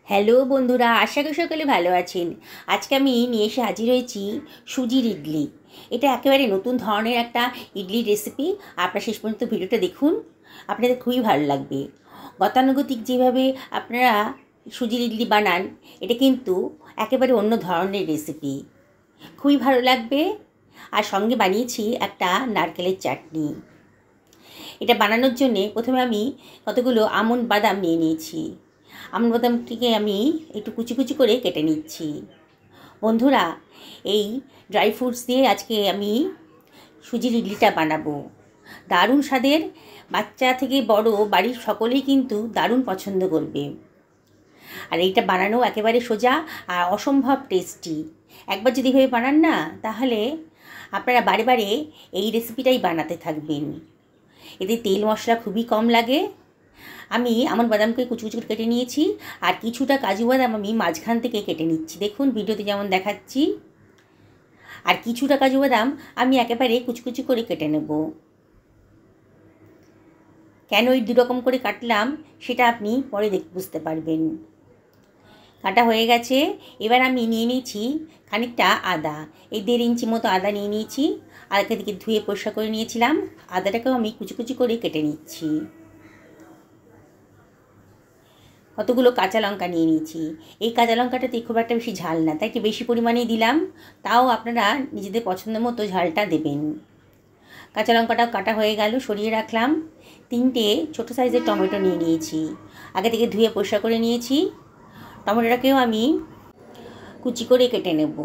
Hello বন্ধুরা, আশা করি সকলে ভালো আছেন। আজকে আমি নিয়ে এসে হাজির হয়েছি সুজির ইডলি। এটা একেবারে নতুন ধরনের একটা ইডলি রেসিপি। আপনারা শেষ পর্যন্ত ভিডিওটা দেখুন, আপনাদের খুবই ভালো লাগবে। গতানুগতিক যেভাবে আপনারা সুজির ইডলি বানান, এটা কিন্তু একেবারে অন্য ধরনের রেসিপি, খুবই ভালো লাগবে। আর সঙ্গে বানিয়েছি একটা নারকেলের চাটনি। এটা বানানোর জন্যে প্রথমে আমি কতগুলো আমন্ড বাদাম নিয়ে নিয়েছি। আমন্ড বাদামটিকে আমি একটু কুচি কুচি করে কেটে নিচ্ছি। বন্ধুরা, এই ড্রাই ফ্রুটস দিয়ে আজকে আমি সুজির ইডলিটা বানাবো। দারুণ স্বাদের, বাচ্চা থেকে বড় বাড়ির সকলেই কিন্তু দারুণ পছন্দ করবে। আর এইটা বানানো একেবারে সোজা আর অসম্ভব টেস্টি। একবার যদি ভেবে বানান না, তাহলে আপনারা বারে বারে এই রেসিপিটাই বানাতে থাকবেন। এতে তেল মশলা খুবই কম লাগে। আমি আমন্ড বাদামকে কুচি কুচি করে কেটে নিয়েছি, আর কিছুটা কাজু বাদাম আমি মাঝখান থেকে কেটে নিচ্ছি, দেখুন ভিডিওতে যেমন দেখাচ্ছি। আর কিছুটা কাজু বাদাম আমি একেবারে কুচি কুচি করে কেটে নেব। কেন এই দুরকম করে কাটলাম সেটা আপনি পরে বুঝতে পারবেন। কাটা হয়ে গেছে। এবার আমি নিয়ে নিয়েছি খানিকটা আদা, এই 1.5 ইঞ্চি মতো আদা নিয়ে নিয়েছি। আদাকে দিকে ধুয়ে পরিষ্কার করে নিয়েছিলাম। আদাটাকেও আমি কুচি কুচি করে কেটে নিচ্ছি। কতগুলো কাঁচা লঙ্কা নিয়ে নিয়েছি। এই কাঁচা লঙ্কাটাতে খুব একটা বেশি ঝাল না, তাই একটু বেশি পরিমাণেই দিলাম। তাও আপনারা নিজেদের পছন্দ মতো ঝালটা দেবেন। কাঁচা লঙ্কাটাও কাটা হয়ে গেল, সরিয়ে রাখলাম। 3টে ছোটো সাইজের টমেটো নিয়ে নিয়েছি, আগে থেকে ধুয়ে পরিষ্কার করে নিয়েছি। টমেটোটাকেও আমি কুচি করে কেটে নেব।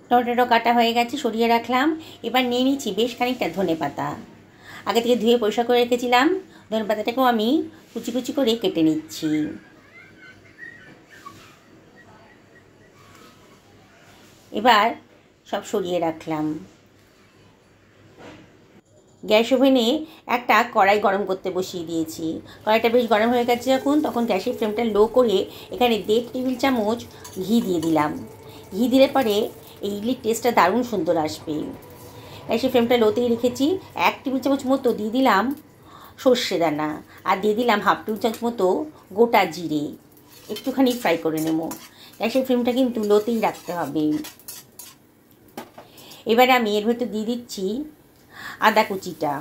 টমেটোটা কাটা হয়ে গেছে, সরিয়ে রাখলাম। এবার নিয়ে নিচ্ছি বেশ খানিকটা ধনেপাতা, আগে থেকে ধুয়ে পরিষ্কার করে রেখেছিলাম। ধনেপাতাটাকেও আমি কুচি কুচি করে কেটে নিচ্ছি। এবার সব সরিয়ে রাখলাম। গ্যাস ওভেনে একটা কড়াই গরম করতে বসিয়ে দিয়েছি। কড়াইটা বেশ গরম হয়ে গেছে যখন, তখন গ্যাসের ফ্লেমটা লো করে এখানে 1.5 টেবিল চামচ ঘি দিয়ে দিলাম। ঘি দিলে পরে এই ইডলির টেস্টটা দারুণ সুন্দর আসবে। গ্যাসের ফ্লেমটা লোতেই রেখেছি। 1 টেবিল চামচ মতো দিয়ে দিলাম সর্ষে দানা, আর দিয়ে দিলাম 1/2 টেবিল চামচ মতো গোটা জিরে। একটুখানি ফ্রাই করে নেব। গ্যাসের ফ্লেমটা কিন্তু লোতেই রাখতে হবে। এবারে আমি এর ভেতর দিয়ে দিচ্ছি আদা কুচিটা,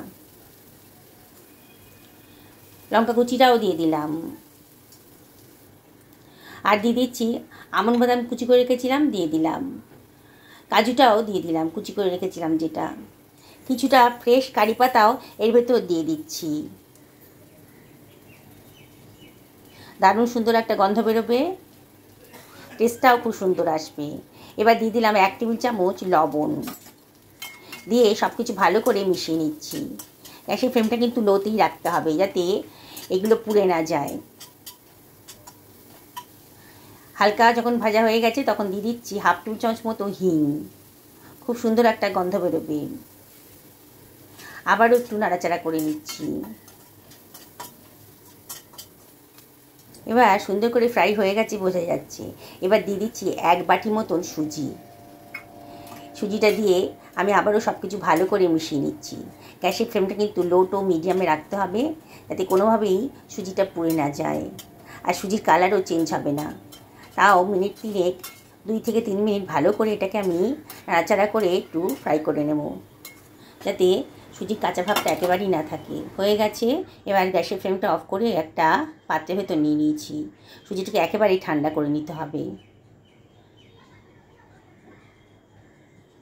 লঙ্কা কুচিটাও দিয়ে দিলাম, আর দিয়ে দিচ্ছি আমন্ড বাদাম কুচি করে রেখেছিলাম, দিয়ে দিলাম। কাজুটাও দিয়ে দিলাম, কুচি করে রেখেছিলাম যেটা। কিছুটা ফ্রেশ কারি পাতাও এর ভেতর দিয়ে দিচ্ছি। দারুণ সুন্দর একটা গন্ধ বেরোবে, টেস্টটাও খুব সুন্দর আসবে। এবার দিয়ে দিলাম 1 টেবিল চামচ লবণ, দিয়ে সব কিছু ভালো করে মিশিয়ে নিচ্ছি। গ্যাসের ফ্লেমটা কিন্তু লোতেই রাখতে হবে, যাতে এগুলো পুড়ে না যায়। হালকা যখন ভাজা হয়ে গেছে, তখন দিয়ে দিচ্ছি 1/2 টেবিল চামচ মতো হিং। খুব সুন্দর একটা গন্ধ বেরোবে। আবারও একটু নাড়াচাড়া করে নিচ্ছি। এবার সুন্দর করে ফ্রাই হয়ে গেছে বোঝা যাচ্ছে। এবার দিয়ে দিচ্ছি 1 বাটি মতন সুজি। সুজিটা দিয়ে আমি আবারও সব কিছু ভালো করে মিশিয়ে নিচ্ছি। গ্যাসের ফ্লেমটা কিন্তু লো টু মিডিয়ামে রাখতে হবে, যাতে কোনোভাবেই সুজিটা পুড়ে না যায়, আর সুজির কালারও চেঞ্জ হবে না। তাও মিনিট 3 2 থেকে 3 মিনিট ভালো করে এটাকে আমি নাড়াচাড়া করে একটু ফ্রাই করে নেব, যাতে সুজির কাঁচা ভাবটা একেবারেই না থাকে। হয়ে গেছে। এবার গ্যাসের ফ্লেমটা অফ করে একটা পাত্রের ভেতর নিয়ে নিয়েছি। সুজিটাকে একেবারেই ঠান্ডা করে নিতে হবে।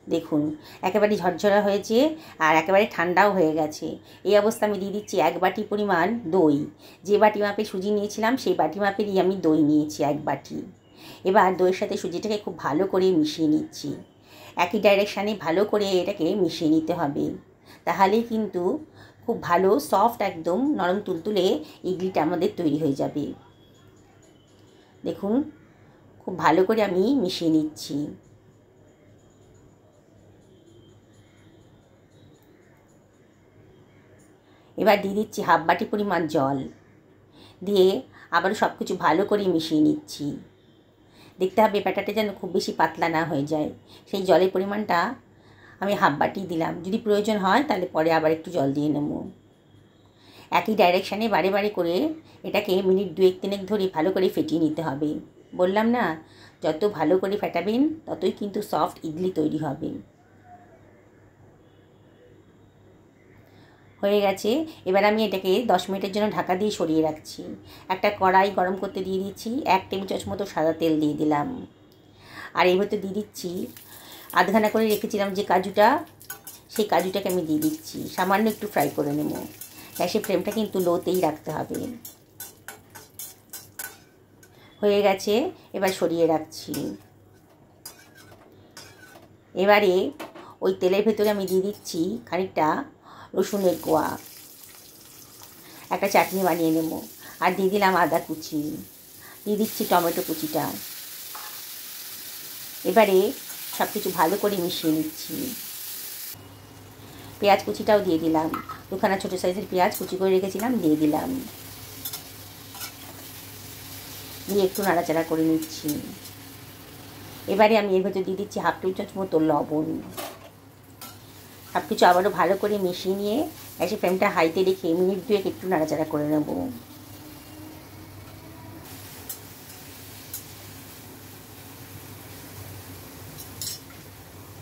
দেখুন একেবারে ঝরঝরা হয়েছে, আর একেবারে ঠান্ডাও হয়ে গেছে। এই অবস্থা আমি দিয়ে দিচ্ছি 1 বাটি পরিমাণ দই। যে বাটি মাপে সুজি নিয়েছিলাম, সেই বাটি মাপেরই আমি দই নিয়েছি 1 বাটি। এবার দইয়ের সাথে সুজিটাকে খুব ভালো করে মিশিয়ে নিচ্ছি। একই ডাইরেকশানে ভালো করে এটাকে মিশিয়ে নিতে হবে, তাহলেই কিন্তু খুব ভালো সফট, একদম নরম তুলতুলে ইডলিটা আমাদের তৈরি হয়ে যাবে। দেখুন খুব ভালো করে আমি মিশিয়ে নিচ্ছি। এবার দিয়ে দিচ্ছি 1/2 বাটি পরিমাণ জল, দিয়ে আবারও সব কিছু ভালো করে মিশিয়ে নিচ্ছি। দেখতে হবে ব্যাটারটা যেন খুব বেশি পাতলা না হয়ে যায়। সেই জলের পরিমাণটা আমি 1/2 বাটি দিলাম। যদি প্রয়োজন হয় তাহলে পরে আবার একটু জল দিয়ে নেব। একই ডাইরেকশানে বারে বারে করে এটাকে মিনিট 2-3 ধরে ভালো করে ফেটিয়ে নিতে হবে। বললাম না, যত ভালো করে ফেটাবেন ততই কিন্তু সফট ইডলি তৈরি হবে। হয়ে গেছে। এবার আমি এটাকে 10 মিনিটের জন্য ঢাকা দিয়ে সরিয়ে রাখছি। একটা কড়াই গরম করতে দিয়ে দিচ্ছি, 1 টেবিল চামচ মতো সাদা তেল দিয়ে দিলাম। আর এর ভেতর দিয়ে দিচ্ছি আধ ঘন্টা করে রেখেছিলাম যে কাজুটা, সেই কাজুটাকে আমি দিয়ে দিচ্ছি। সামান্য একটু ফ্রাই করে নেব। গ্যাসের ফ্লেমটা কিন্তু লোতেই রাখতে হবে। হয়ে গেছে, এবার সরিয়ে রাখছি। এবারে ওই তেলের ভেতরে আমি দিয়ে দিচ্ছি খানিকটা রসুনের কোয়া, একটা চাটনি বানিয়ে নেব। আর দিয়ে দিলাম আদা কুচি, দিয়ে দিচ্ছি টমেটো কুচিটা। এবারে সব কিছু ভালো করে মিশিয়ে নিচ্ছি। পেঁয়াজ কুচিটাও দিয়ে দিলাম, 2খানা ছোটো সাইজের পেঁয়াজ কুচি করে রেখেছিলাম দিয়ে দিলাম। দিয়ে একটু নাড়াচাড়া করে নিচ্ছি। এবারে আমি এর ভেতর দিয়ে দিচ্ছি 1/2 টেবিল চামচ মতো লবণ। সব কিছু আবারও ভালো করে মিশিয়ে নিয়ে গ্যাসের ফ্লেমটা হাইতে রেখে মিনিট 2 একটু নাড়াচাড়া করে নেব।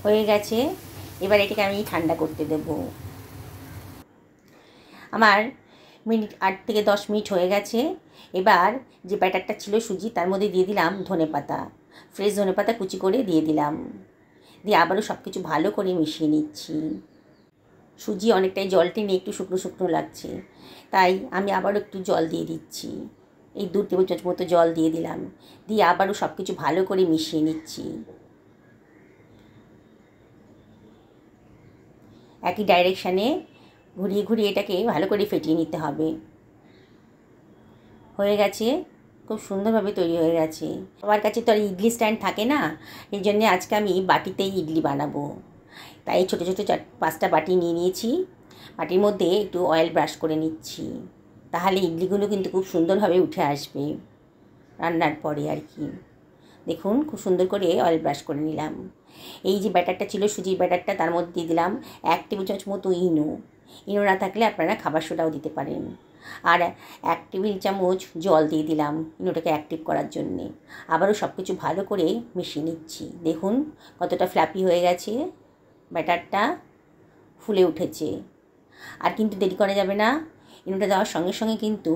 হয়ে গেছে, এবার এটাকে আমি ঠান্ডা করতে দেব। আমার মিনিট 8 থেকে 10 মিনিট হয়ে গেছে। এবার যে ব্যাটারটা ছিল সুজি, তার মধ্যে দিয়ে দিলাম ধনেপাতা, ফ্রেশ ধনেপাতা কুচি করে দিয়ে দিলাম। দিয়ে আবারও সব কিছু ভালো করে মিশিয়ে নিচ্ছি। সুজি অনেকটাই জল টেনে একটু শুকনো শুকনো লাগছে, তাই আমি আবারও একটু জল দিয়ে দিচ্ছি। এই 2 টেবিল চামচ মতো জল দিয়ে দিলাম। দিয়ে আবারও সব কিছু ভালো করে মিশিয়ে নিচ্ছি। একই ডাইরেকশানে ঘুরিয়ে ঘুরিয়ে এটাকে ভালো করে ফেটিয়ে নিতে হবে। হয়ে গেছে, খুব সুন্দরভাবে তৈরি হয়ে গেছে। আমার কাছে তো আর ইডলি স্ট্যান্ড থাকে না, এই জন্যে আজকে আমি বাটিতেই ইডলি বানাবো। তাই ছোটো ছোটো 4-5টা বাটি নিয়ে নিয়েছি। বাটির মধ্যে একটু অয়েল ব্রাশ করে নিচ্ছি, তাহলে ইডলিগুলো কিন্তু খুব সুন্দরভাবে উঠে আসবে রান্নার পরে আর কি। দেখুন, খুব সুন্দর করে অয়েল ব্রাশ করে নিলাম। এই যে ব্যাটারটা ছিল সুজির ব্যাটারটা, তার মধ্যে দিয়ে দিলাম 1 টেবিল চামচ মতো ইনো। ইনো না থাকলে আপনারা খাবার সোডাও দিতে পারেন। আর 1 টেবিল চামচ জল দিয়ে দিলাম ইনোটাকে অ্যাক্টিভ করার জন্যে। আবারও সব কিছু ভালো করে মিশিয়ে নিচ্ছি। দেখুন কতটা ফ্ল্যাপি হয়ে গেছে, ব্যাটারটা ফুলে উঠেছে। আর কিন্তু দেরি করা যাবে না, ইনোটা দেওয়ার সঙ্গে সঙ্গে কিন্তু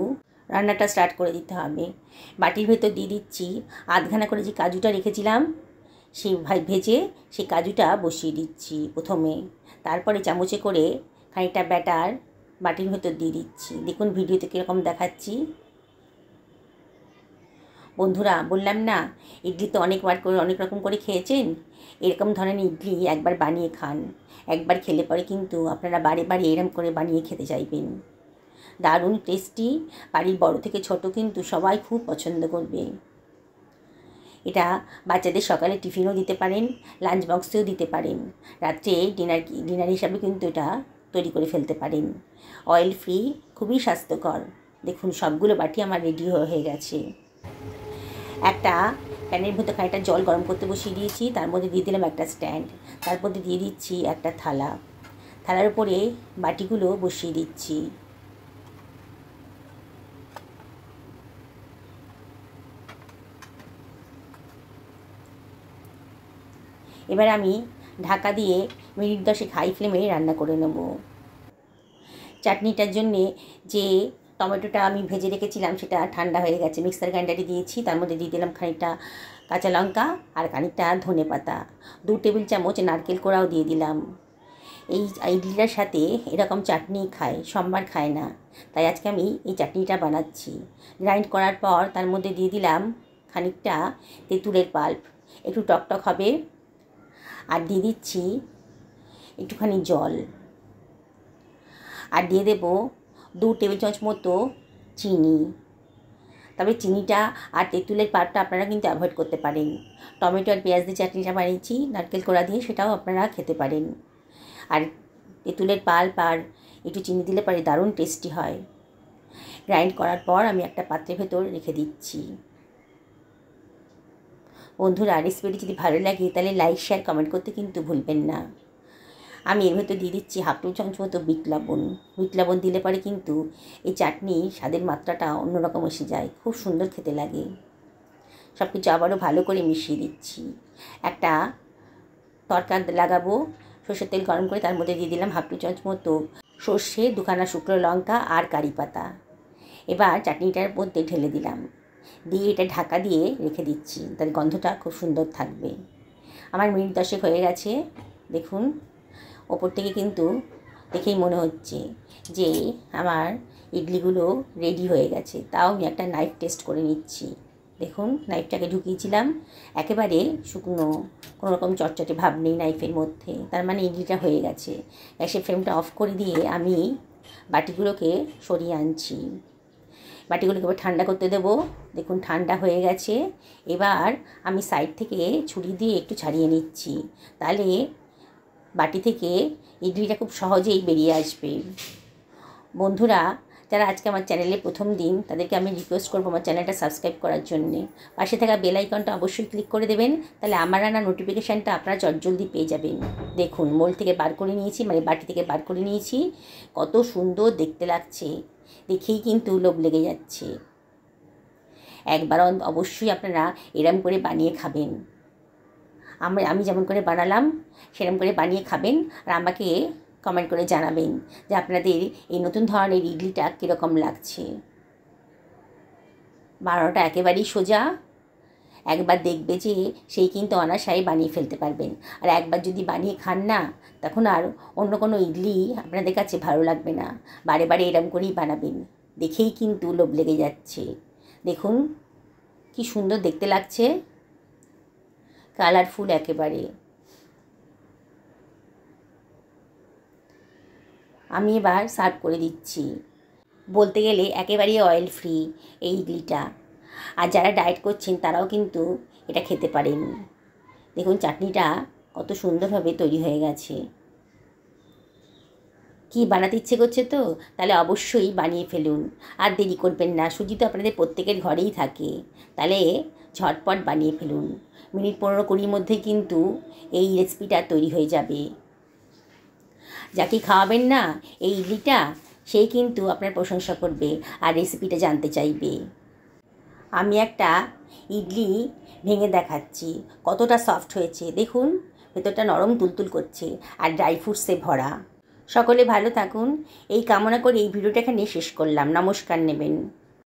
রান্নাটা স্টার্ট করে দিতে হবে। বাটির ভেতর দিয়ে দিচ্ছি আধখানা করে যে কাজুটা রেখেছিলাম, সেই ভেজে সেই কাজুটা বসিয়ে দিচ্ছি প্রথমে। তারপরে চামচে করে খানিকটা ব্যাটার বাটির ভেতর দিয়ে দিচ্ছি। দেখুন ভিডিওতে কীরকম দেখাচ্ছি। বন্ধুরা, বললাম না, ইডলি তো অনেকবার করে অনেক রকম করে খেয়েছেন। এরকম ধরনের ইডলি একবার বানিয়ে খান। একবার খেলে পরে কিন্তু আপনারা বারে বারে এরকম করে বানিয়ে খেতে চাইবেন। দারুণ টেস্টি, বাড়ির বড় থেকে ছোট কিন্তু সবাই খুব পছন্দ করবে। এটা বাচ্চাদের সকালে টিফিনও দিতে পারেন, লাঞ্চ বক্সেও দিতে পারেন, রাত্রে ডিনার হিসাবে কিন্তু এটা তৈরি করে ফেলতে পারেন। অয়েল ফ্রি, খুবই স্বাস্থ্যকর। দেখুন সবগুলো বাটি আমার রেডি হয়ে গেছে। একটা প্যানের ভেতর খানিকটা জল গরম করতে বসিয়ে দিয়েছি, তার মধ্যে দিয়ে দিলাম একটা স্ট্যান্ড, তার মধ্যে দিয়ে দিচ্ছি একটা থালা। থালার উপরে বাটিগুলো বসিয়ে দিচ্ছি। এবার আমি ঢাকা দিয়ে মিনিট 10 হাই ফ্লেমে রান্না করে নেব। চাটনিটার জন্যে যে টমেটোটা আমি ভেজে রেখেছিলাম সেটা ঠান্ডা হয়ে গেছে, মিক্সার গ্রাইন্ডারে দিয়েছি। তার মধ্যে দিয়ে দিলাম খানিকটা কাঁচা লঙ্কা আর খানিকটা ধনে পাতা, 2 টেবিল চামচ নারকেল কোড়াও দিয়ে দিলাম। এই ইডলিটার সাথে এরকম চাটনি খায়, সোমবার খায় না, তাই আজকে আমি এই চাটনিটা বানাচ্ছি। গ্রাইন্ড করার পর তার মধ্যে দিয়ে দিলাম খানিকটা তেঁতুলের পাল্প, একটু টকটক হবে। আর দিয়ে দিচ্ছি একটুখানি জল, আর দিয়ে দেব 2 টেবিল চামচ মতো চিনি। তবে চিনিটা আর তেঁতুলের পাল্পটা আপনারা কিন্তু অ্যাভয়েড করতে পারেন। টমেটো আর পেঁয়াজ দিয়ে চাটনিটা বানিয়েছি নারকেল কোড়া দিয়ে, সেটাও আপনারা খেতে পারেন। আর তেঁতুলের পাল্প আর একটু চিনি দিলে পরে দারুণ টেস্টি হয়। গ্রাইন্ড করার পর আমি একটা পাত্রের ভেতর রেখে দিচ্ছি। বন্ধুরা, রেসিপিটি যদি ভালো লাগে তাহলে লাইক শেয়ার কমেন্ট করতে কিন্তু ভুলবেন না। আমি এর ভেতর দিয়ে দিচ্ছি হাফ চামচ মতো বিট লবণ। বিট লবণ দিলে পরে কিন্তু এই চাটনি স্বাদের মাত্রাটা অন্যরকম এসে যায়, খুব সুন্দর খেতে লাগে। সব কিছু আবারও ভালো করে মিশিয়ে দিচ্ছি। একটা তরকা লাগাবো, সর্ষের তেল গরম করে তার মধ্যে দিয়ে দিলাম হাফ চামচ মতো সর্ষে, 2খানা শুকনো লঙ্কা আর কারি পাতা। এবার চাটনিটার মধ্যে ঢেলে দিলাম, দিয়ে এটা ঢাকা দিয়ে রেখে দিচ্ছি, তার গন্ধটা খুব সুন্দর থাকবে। আমার মিনিট 10 হয়ে গেছে, দেখুন ওপর থেকে কিন্তু দেখেই মনে হচ্ছে যে আমার ইডলিগুলো রেডি হয়ে গেছে। তাও আমি একটা নাইফ টেস্ট করে নিচ্ছি। দেখুন নাইফটাকে ঢুকিয়েছিলাম, একেবারে শুকনো, কোনো রকম চটচটে ভাব নেই নাইফের মধ্যে, তার মানে ইডলিটা হয়ে গেছে। গ্যাসের ফ্লেমটা অফ করে দিয়ে আমি বাটিগুলোকে সরিয়ে আনছি। বাটিগুলোকে এবার ঠান্ডা করতে দেবো। দেখুন ঠান্ডা হয়ে গেছে। এবার আমি সাইড থেকে ছুরি দিয়ে একটু ছাড়িয়ে নিচ্ছি, তাহলে বাটি থেকে ইডলিটা খুব সহজেই বেরিয়ে আসবে। বন্ধুরা, যারা আজকে আমার চ্যানেলে প্রথম দিন, তাদেরকে আমি রিকোয়েস্ট করবো আমার চ্যানেলটা সাবস্ক্রাইব করার জন্যে। পাশে থাকা বেল আইকনটা অবশ্যই ক্লিক করে দেবেন, তাহলে আমার রান্না নোটিফিকেশানটা আপনারা জলদি পেয়ে যাবেন। দেখুন মোল থেকে বার করে নিয়েছি, মানে বাটি থেকে বার করে নিয়েছি। কত সুন্দর দেখতে লাগছে, দেখেই কিন্তু লোভ লেগে যাচ্ছে। একবার অবশ্যই আপনারা এরম করে বানিয়ে খাবেন। আমি যেমন করে বানালাম সেরকম করে বানিয়ে খাবেন, আর আমাকে কমেন্ট করে জানাবেন যে আপনাদের এই নতুন ধরনের ইডলিটা কীরকম লাগছে। বানানোটা একেবারেই সোজা, একবার দেখবে যে সেই কিন্তু অনায়াসেই বানিয়ে ফেলতে পারবেন। আর একবার যদি বানিয়ে খান না, তখন আর অন্য কোনো ইডলি আপনাদের কাছে ভালো লাগবে না। বারে বারে এরম করেই বানাবেন, দেখেই কিন্তু লোভ লেগে যাচ্ছে। দেখুন কি সুন্দর দেখতে লাগছে, কালারফুল একেবারে। আমি এবার সার্ভ করে দিচ্ছি। বলতে গেলে একেবারেই অয়েল ফ্রি এই ইডলিটা, আর যারা ডায়েট করছেন তারাও কিন্তু এটা খেতে পারেন। দেখুন চাটনিটা কত সুন্দরভাবে তৈরি হয়ে গেছে। কি বানাতে ইচ্ছে করছে তো, তাহলে অবশ্যই বানিয়ে ফেলুন, আর দেরি করবেন না। সুজি তো আপনাদের প্রত্যেকের ঘরেই থাকে, তাহলে ঝটপট বানিয়ে ফেলুন। মিনিট 15-20 মধ্যে কিন্তু এই রেসিপিটা তৈরি হয়ে যাবে। যাকে খাওয়াবেন না এই ইডলিটা, সেই কিন্তু আপনার প্রশংসা করবে আর রেসিপিটা জানতে চাইবে। আমি একটা ইডলি ভেঙে দেখাচ্ছি কতটা সফট হয়েছে। দেখুন ভেতরটা নরম তুলতুল করছে আর ড্রাই ফ্রুটসে ভরা। সকলে ভালো থাকুন এই কামনা করে এই ভিডিওটা এখানে শেষ করলাম। নমস্কার নেবেন।